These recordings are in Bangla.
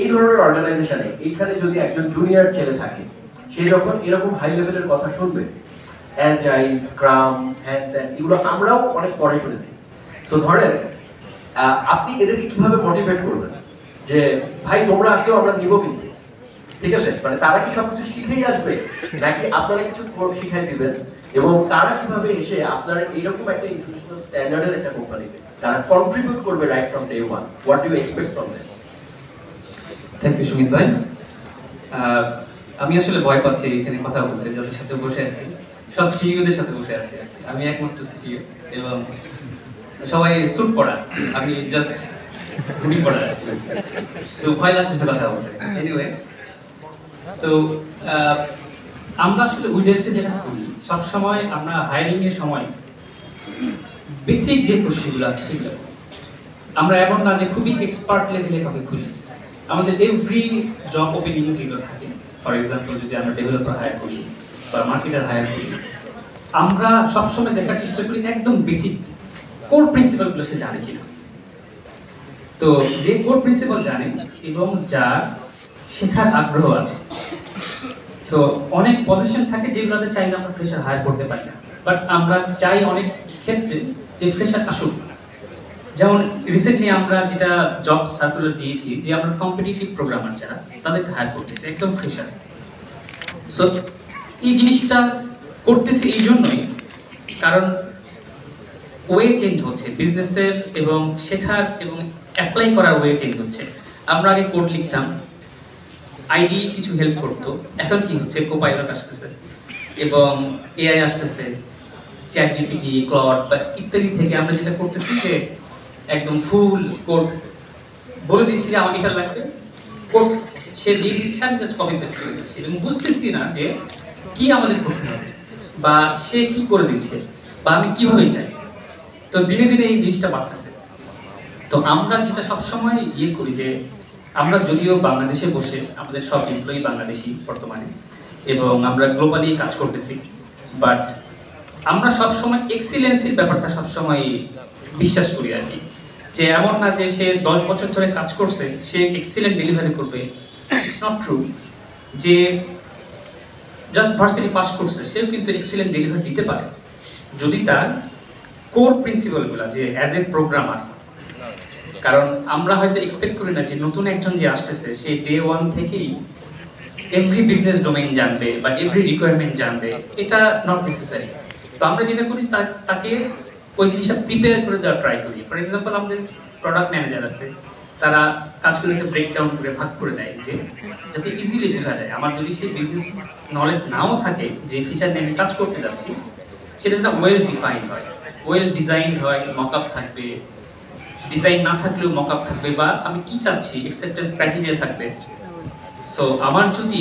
এই ধরনের অর্গানাইজেশনে এইখানে যদি একজন জুনিয়র ছেলে থাকে, সে যখন এরকম হাই লেভেলের কথা শুনবে, অ্যাজাইল, স্ক্রাম, হ্যান ত্যান, এগুলো আমরাও অনেক পরে শুনেছি। সো ধরেন আপনি এদেরকে কিভাবে মোটিভেট করবেন যে ভাই তোমরা আসলেও আমরা নিব, কিন্তু ঠিক আছে, মানে তারা কি সবকিছু শিখেই আসবে নাকি আপনারা কিছু শিখাই দিবেন, এবং তারা কিভাবে এসে আপনারা এইরকম একটা ইন্টারন্যাশনাল স্ট্যান্ডার্ডের একটা কোম্পানিতে তারা কন্ট্রিবিউট করবে right from day one? What do you expect from them? Thank you Sumit ভাই। আমি আসলে ভয় পাচ্ছি এখানে কথা বলতে, যাদের সাথে বসে আছি সব সিইওদের সাথে বসে আছি, আমি একমাত্র সিটিও এবং সবাই স্যুট পরা, আমি জাস্ট হুডি পরা, তো ভয় লাগতেছে কথা বলতে। এনিওয়ে, তো আমরা আসলে উইডার্সে যেটা করি সবসময় আমরা হায়ারিং এর সময় বেসিক যে কোশ্চেনগুলো আছে সেগুলো আমরা এমন না যে খুবই এক্সপার্ট লেভেলে কাউকে খুঁজি। আমাদের এভরি জব ওপেনিং যেগুলো থাকে, ফর এক্সাম্পল যদি আমরা ডেভেলপার হায়ার করি বা মার্কেটার হায়ার করি, আমরা সবসময় দেখার চেষ্টা করি একদম বেসিক কোর প্রিন্সিপালগুলো সে জানে কিনা। তো যে কোর প্রিন্সিপাল জানে এবং যার শেখার আগ্রহ আছে, সো অনেক পজিশন থাকে যেগুলোতে চাইলে আমরা ফ্রেশার হায়ার করতে পারি না, বাট আমরা চাই অনেক ক্ষেত্রে যে ফ্রেশার আসুক। যেমন রিসেন্টলি আমরা যেটা জব সার্কুলার দিয়েছি যে আমরা কম্পিটিটিভ প্রোগ্রামার যারা তাদেরকে হায়ার করতেছি একদম ফ্রেশার। সো এই জিনিসটা করতেছি এই জন্যই কারণ ওয়ে চেঞ্জ হচ্ছে বিজনেসের, এবং শেখার এবং অ্যাপ্লাই করার ওয়ে চেঞ্জ হচ্ছে। আমরা আগে কোড লিখতাম, আইডি কিছু হেল্প করতো, এখন কি হচ্ছে কোপাইলট আসতেছে এবং এআই আসতেছে, চ্যাট জিপিটি, ক্লড বা ইত্যাদি থেকে আমরা যেটা করতেছি যে একদম ফুল কোড বলে দিচ্ছি যে আমার এটা লাগবে, কোড সে দিয়ে দিচ্ছে, আমি জাস্ট কপি পেস্ট করে দিচ্ছি এবং বুঝতেছি না যে কি আমাদের করতে হবে বা সে কি করে দিচ্ছে বা আমি কিভাবে চাই। তো দিনে দিনে এই জিনিসটা বাড়তেছে। তো আমরা যেটা সবসময় করি যে আমরা যদিও বাংলাদেশে বসে, আমাদের সব এমপ্লয়ি বাংলাদেশি বর্তমানে এবং আমরা গ্লোবালি কাজ করতেছি, বাট আমরা সবসময় এক্সিলেন্সির ব্যাপারটা সবসময় বিশ্বাস করি আর কি। যে এমন না যে সে 10 বছর ধরে কাজ করছে সে এক্সিলেন্ট ডেলিভারি করবে, ইটস নট ট্রু। যে জাস্ট ভার্সিটি পাস করছে সেও কিন্তু এক্সিলেন্ট ডেলিভারি দিতে পারে যদি তার কোর প্রিন্সিপালগুলো, যে অ্যাজ এ প্রোগ্রামার। কারণ আমরা হয়তো এক্সপেক্ট করি না যে নতুন একজন যে আসতেছে সে ডে ওয়ান থেকেই এভরি বিজনেস ডোমেইন জানবে বা এভরি রিকোয়ারমেন্ট জানবে, এটা নট নেসেসারি। তো আমরা যেটা করি তাকে ওই জিনিসটা প্রিপেয়ার করে দেওয়া ট্রাই করি। ফর এক্সাম্পল আমাদের প্রোডাক্ট ম্যানেজার আছে, তারা কাজগুলোকে ব্রেকডাউন করে ভাগ করে দেয় যে যাতে ইজিলি বোঝা যায়। আমার যদি সেই বিজনেস নলেজ নাও থাকে যে ফিচার নিয়ে আমি কাজ করতে যাচ্ছি, সেটা যাতে ওয়েল ডিফাইন্ড হয়, ওয়েল ডিজাইনড হয়, মকআপ থাকবে, ডিজাইন না থাকলেও মকআপ থাকবে, বা আমি কি চাচ্ছি অ্যাকসেপ্টেন্স ক্রাইটেরিয়া থাকবে। সো আমার যদি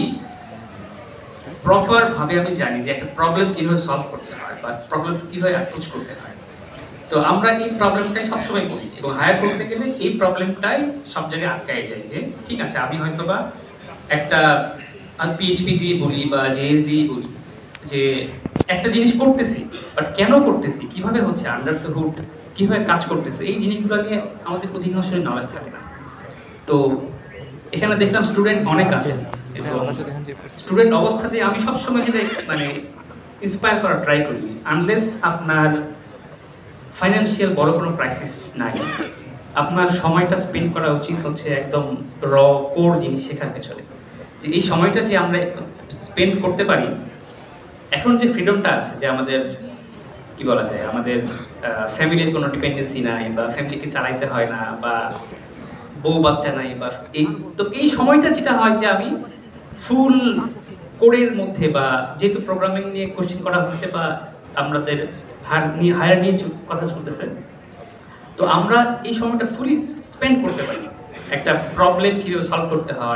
প্রপার ভাবে আমি জানি যে একটা প্রবলেম কিভাবে সলভ করতে হয় বা প্রবলেম কিভাবে অ্যাপ্রোচ করতে হয়, তো আমরা এই প্রবলেমটাই সবসময় বলি এবং হায়ার করতে গেলে এই প্রবলেমটাই সব জায়গায় আটকায় যায়। যে ঠিক আছে, আমি হয়তো বা একটা পিএইচপি দিয়ে বলি বা জেএস দিয়ে বলি যে একটা জিনিস করতেছি, বাট কেন করতেছি, কিভাবে হচ্ছে, আন্ডার দ্য হুড কিভাবে কাজ করতেছে, এই জিনিসগুলো নিয়ে আমাদের অধিকাংশের নলেজ থাকে না। তো এখানে দেখলাম স্টুডেন্ট অনেক আছেন এবং স্টুডেন্ট অবস্থাতে আমি সবসময় যেটা মানে ইন্সপায়ার করার ট্রাই করি, আনলেস আপনার ফাইন্যান্সিয়াল বড় কোনো ক্রাইসিস নাই, আপনার সময়টা স্পেন্ড করা উচিত হচ্ছে একদম র কোর জিনিস শেখার পেছনে। যে এই সময়টা যে আমরা স্পেন্ড করতে পারি, এখন যে ফ্রিডমটা আছে, যে আমাদের কি বলা যায়, আমাদের ফ্যামিলির কোনো ডিপেন্ডেন্সি নাই বা ফ্যামিলিকে চালাইতে হয় না বা বউ বাচ্চা নাই, বা এই তো এই সময়টা যেটা হয় যে আমি ফুল কোডের মধ্যে, বা যেহেতু প্রোগ্রামিং নিয়ে কোশ্চেন করা হচ্ছে বা আমাদের হায়ার নিয়ে কথা চলতেছে, তো আমরা এই সময়টা ফুলি স্পেন্ড করতে পারি একটা প্রবলেম কিভাবে সলভ করতে হয়।